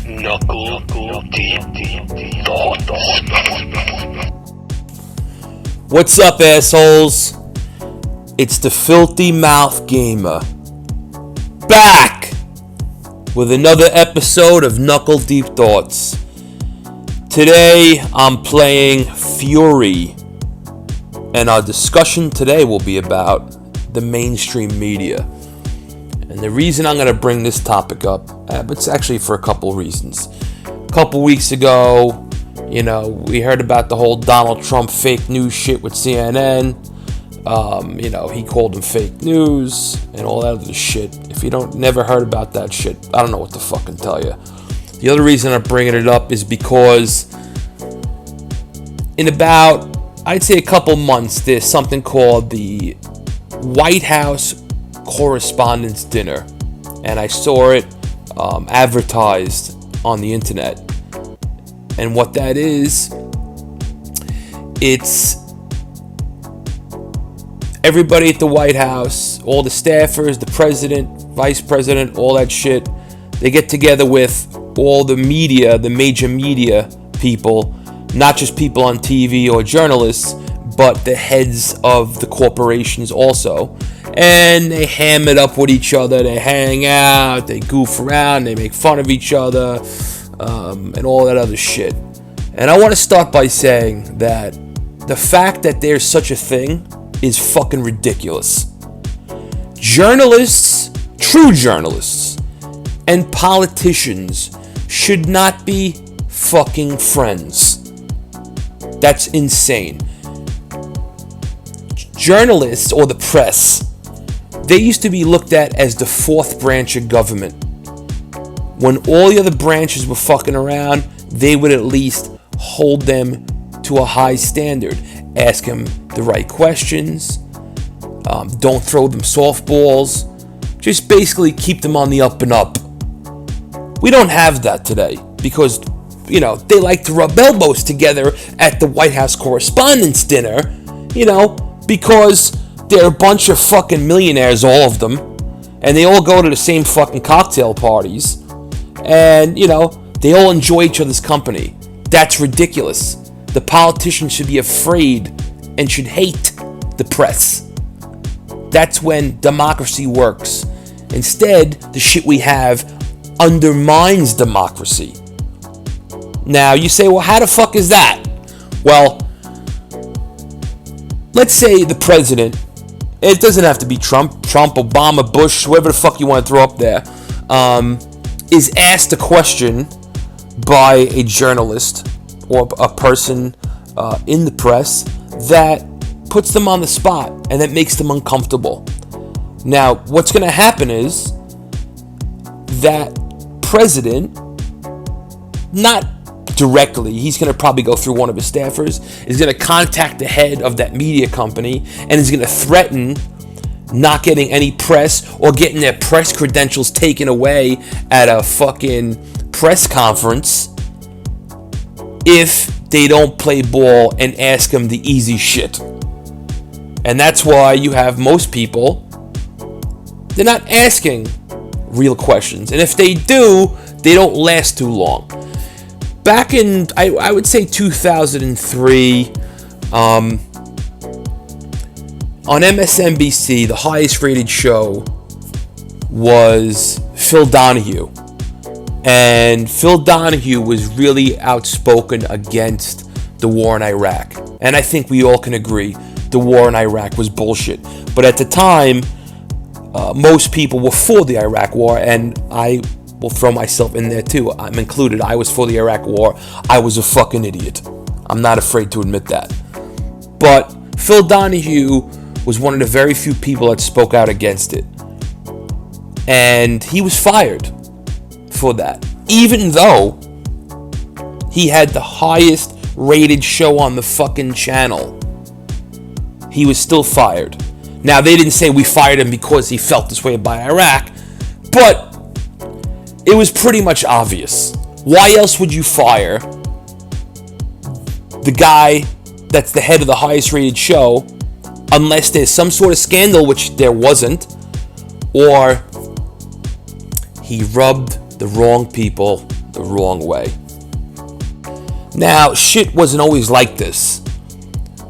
Knuckle Deep Thoughts. What's up, assholes? It's the Filthy Mouth Gamer, back with another episode of Knuckle Deep Thoughts. Today, I'm playing Fury, and our discussion today will be about the mainstream media. And the reason I'm going to bring this topic up, it's actually for a couple reasons. A couple weeks ago, we heard about the whole Donald Trump fake news shit with CNN. He called them fake news and all that other shit. If you never heard about that shit, I don't know what to fucking tell you. The other reason I'm bringing it up is because in about, I'd say a couple months, there's something called the White House Correspondents' Dinner, and I saw it advertised on the internet. And what that is, it's everybody at the White House, all the staffers, the president, vice president, all that shit. They get together with all the media, the major media people, not just people on TV or journalists, but the heads of the corporations also. And they ham it up with each other, they hang out, they goof around, they make fun of each other, and all that other shit. And I want to start by saying that the fact that there's such a thing is fucking ridiculous. Journalists, true journalists, and politicians should not be fucking friends. That's insane. Journalists, or the press, they used to be looked at as the fourth branch of government. When all the other branches were fucking around, they would at least hold them to a high standard. Ask them the right questions. Don't throw them softballs. Just basically keep them on the up and up. We don't have that today because, they like to rub elbows together at the White House Correspondents' Dinner, because they're a bunch of fucking millionaires, all of them, and they all go to the same fucking cocktail parties, and, they all enjoy each other's company. That's ridiculous. The politicians should be afraid and should hate the press. That's when democracy works. Instead, the shit we have undermines democracy. Now, you say, well, how the fuck is that? Well, let's say the president, it doesn't have to be Trump, Obama, Bush, whoever the fuck you want to throw up there, is asked a question by a journalist or a person in the press that puts them on the spot and that makes them uncomfortable. Now, what's going to happen is that president, not directly, he's going to probably go through one of his staffers, is going to contact the head of that media company and is going to threaten not getting any press or getting their press credentials taken away at a fucking press conference if they don't play ball and ask him the easy shit. And that's why you have most people, they're not asking real questions. And if they do, they don't last too long. Back in, I would say 2003, on MSNBC, the highest rated show was Phil Donahue. And Phil Donahue was really outspoken against the war in Iraq. And I think we all can agree the war in Iraq was bullshit. But at the time, most people were for the Iraq war, and I will throw myself in there too. I'm included. I was for the Iraq war. I was a fucking idiot. I'm not afraid to admit that. But Phil Donahue was one of the very few people that spoke out against it. And he was fired for that. Even though he had the highest rated show on the fucking channel, he was still fired. Now, they didn't say we fired him because he felt this way about Iraq, but it was pretty much obvious. Why else would you fire the guy that's the head of the highest rated show unless there's some sort of scandal, which there wasn't, or he rubbed the wrong people the wrong way. Now, shit wasn't always like this.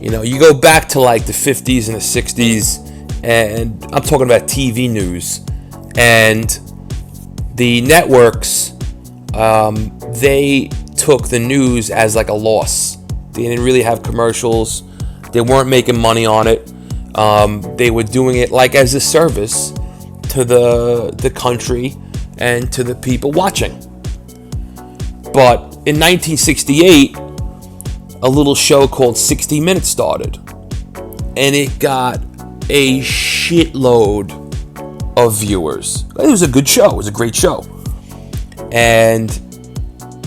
You know, you go back to like the 50s and the 60s, and I'm talking about TV news, and the networks, they took the news as like a loss. They didn't really have commercials. They weren't making money on it. They were doing it like as a service to the country and to the people watching. But in 1968, a little show called 60 Minutes started, and it got a shitload of viewers. It was a good show. It was a great show, and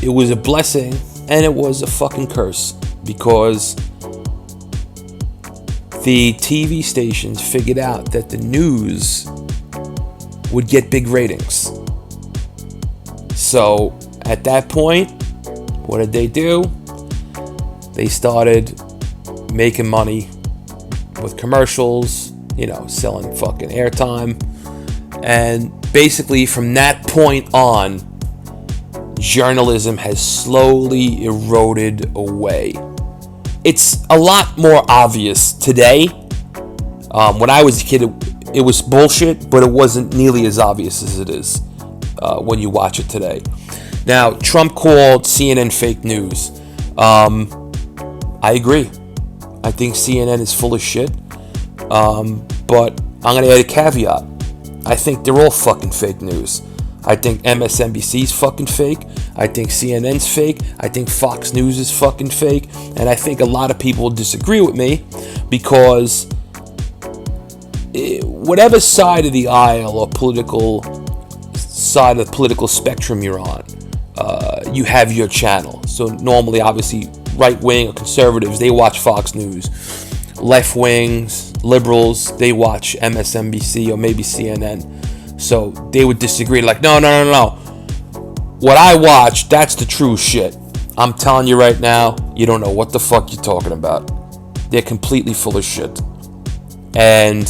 it was a blessing, and it was a fucking curse, because the TV stations figured out that the news would get big ratings. So at that point, what did they do? They started making money with commercials, you know, selling fucking airtime. And basically from that point on, journalism has slowly eroded away. It's a lot more obvious today. When I was a kid, it was bullshit, but it wasn't nearly as obvious as it is when you watch it today. Now, Trump called CNN fake news. I agree. I think CNN is full of shit. But I'm going to add a caveat. I think they're all fucking fake news. I think MSNBC's fucking fake. I think CNN's fake. I think Fox News is fucking fake. And I think a lot of people will disagree with me, because whatever side of the aisle or political side of the political spectrum you're on, you have your channel. So normally, obviously, right-wing or conservatives, they watch Fox News. Left-wings, liberals, they watch MSNBC or maybe CNN. So they would disagree, like, no. What I watch, that's the true shit. I'm telling you right now, you don't know what the fuck you're talking about. They're completely full of shit. And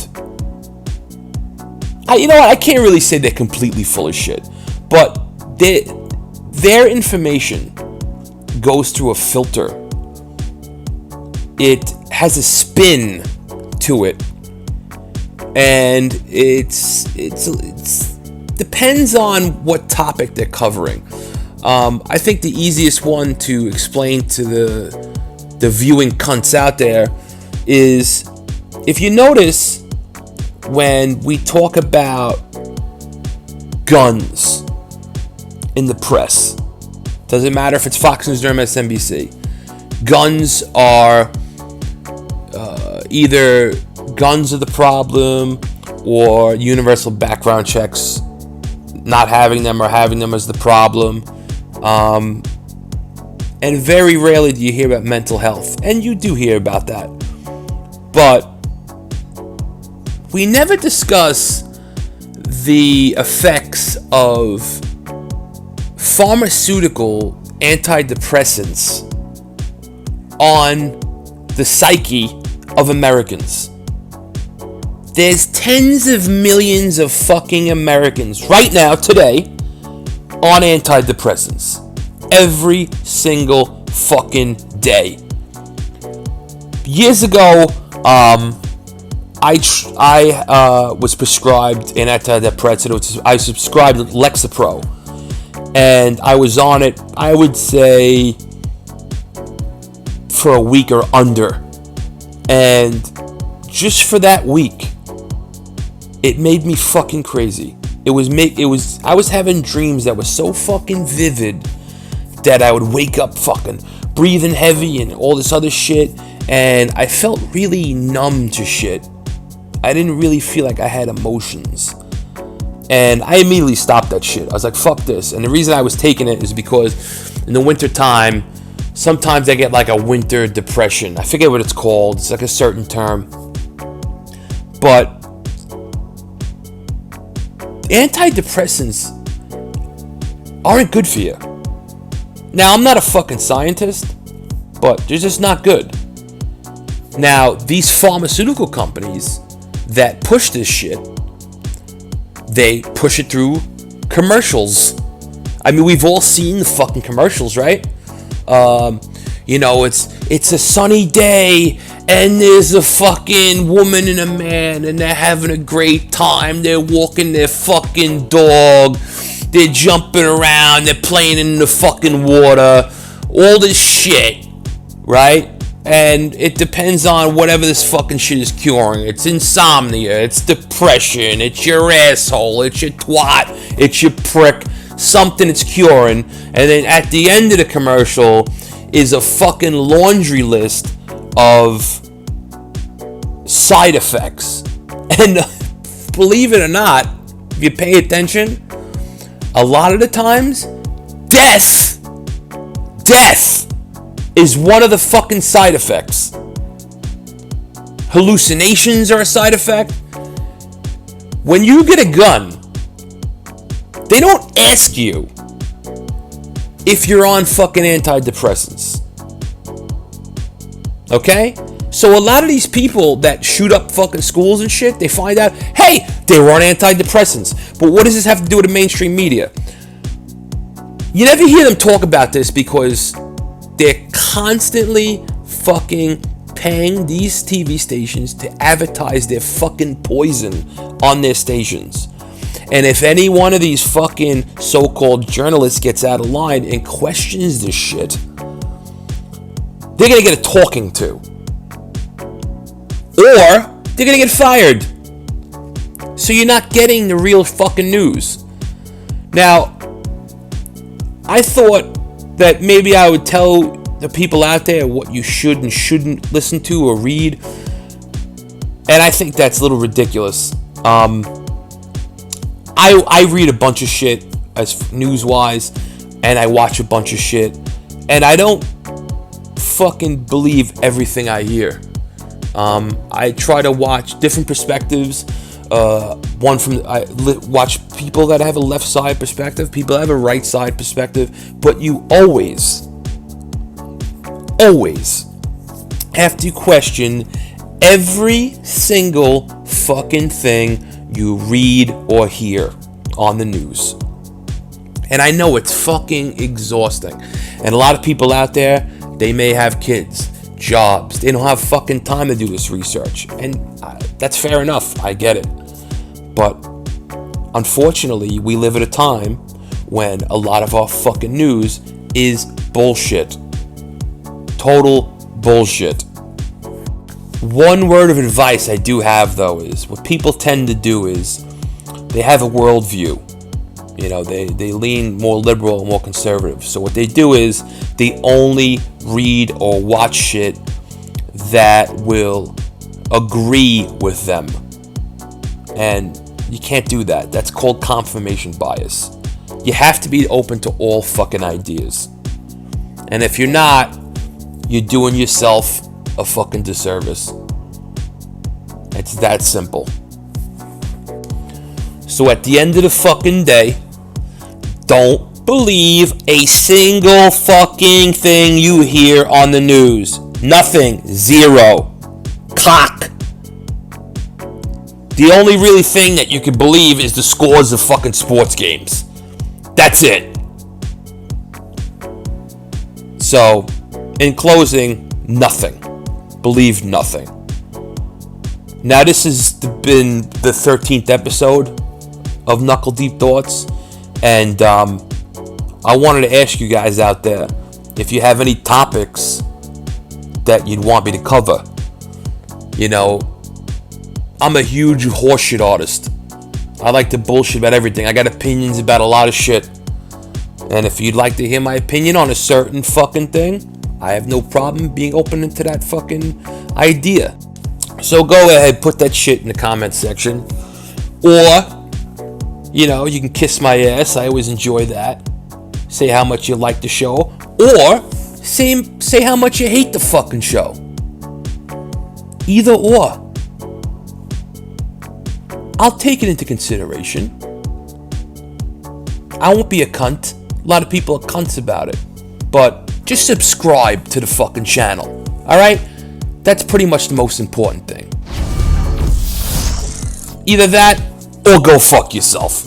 you know what? I can't really say they're completely full of shit, but their information goes through a filter. It has a spin to it, and it's depends on what topic they're covering. I think the easiest one to explain to the viewing cunts out there is, if you notice, when we talk about guns in the press, doesn't matter if it's Fox News or MSNBC, guns are either guns are the problem, or universal background checks, not having them or having them as the problem. And very rarely do you hear about mental health, and you do hear about that, but we never discuss the effects of pharmaceutical antidepressants on the psyche of Americans. There's tens of millions of fucking Americans right now, today, on antidepressants. Every single fucking day. Years ago, I was prescribed an antidepressant. I subscribed to Lexapro, and I was on it, I would say, for a week or under. And just for that week, it made me fucking crazy. I was having dreams that were so fucking vivid that I would wake up fucking breathing heavy and all this other shit, and I felt really numb to shit. I didn't really feel like I had emotions. And I immediately stopped that shit. I was like, fuck this. And the reason I was taking it is because in the winter time, sometimes I get like a winter depression. I forget what it's called. It's like a certain term. But antidepressants aren't good for you. Now, I'm not a fucking scientist, but they're just not good. Now, these pharmaceutical companies that push this shit, they push it through commercials. I mean, we've all seen the fucking commercials, right? It's a sunny day, and there's a fucking woman and a man, and they're having a great time. They're walking their fucking dog. They're jumping around. They're playing in the fucking water. All this shit, right? And it depends on whatever this fucking shit is curing. It's insomnia. It's depression. It's your asshole. It's your twat. It's your prick. Something it's curing. And then at the end of the commercial is a fucking laundry list of side effects. And believe it or not, if you pay attention, a lot of the times, death is one of the fucking side effects. Hallucinations are a side effect. When you get a gun, they don't ask you if you're on fucking antidepressants. Okay? So a lot of these people that shoot up fucking schools and shit, they find out, hey, they were on antidepressants. But what does this have to do with the mainstream media? You never hear them talk about this because they're constantly fucking paying these TV stations to advertise their fucking poison on their stations. And if any one of these fucking so-called journalists gets out of line and questions this shit, they're gonna get a talking to. Or they're gonna get fired. So you're not getting the real fucking news. Now, I thought that maybe I would tell the people out there what you should and shouldn't listen to or read. And I think that's a little ridiculous. I read a bunch of shit as news-wise, and I watch a bunch of shit, and I don't fucking believe everything I hear. I try to watch different perspectives. I watch people that have a left side perspective, people that have a right side perspective, but you always have to question every single fucking thing you read or hear on the news. And I know it's fucking exhausting. And a lot of people out there, they may have kids, jobs. They don't have fucking time to do this research. And that's fair enough. I get it. But unfortunately, we live at a time when a lot of our fucking news is bullshit. Total bullshit. One word of advice I do have, though, is what people tend to do is they have a worldview. You know, they lean more liberal, more conservative. So what they do is they only read or watch shit that will agree with them. And you can't do that. That's called confirmation bias. You have to be open to all fucking ideas. And if you're not, you're doing yourself a fucking disservice. It's that simple. So at the end of the fucking day, don't believe a single fucking thing you hear on the news. Nothing. Zero. Cock. The only really thing that you can believe is the scores of fucking sports games. That's it. So, in closing, nothing. Believe nothing. Now, this has been the 13th episode of Knuckle Deep Thoughts. And I wanted to ask you guys out there if you have any topics that you'd want me to cover. You know, I'm a huge horseshit artist. I like to bullshit about everything. I got opinions about a lot of shit. And if you'd like to hear my opinion on a certain fucking thing, I have no problem being open into that fucking idea. So go ahead, put that shit in the comment section. Or, you know, you can kiss my ass. I always enjoy that. Say how much you like the show. Or, say how much you hate the fucking show. Either or. I'll take it into consideration. I won't be a cunt. A lot of people are cunts about it. But just subscribe to the fucking channel. Alright? That's pretty much the most important thing. Either that, or go fuck yourself.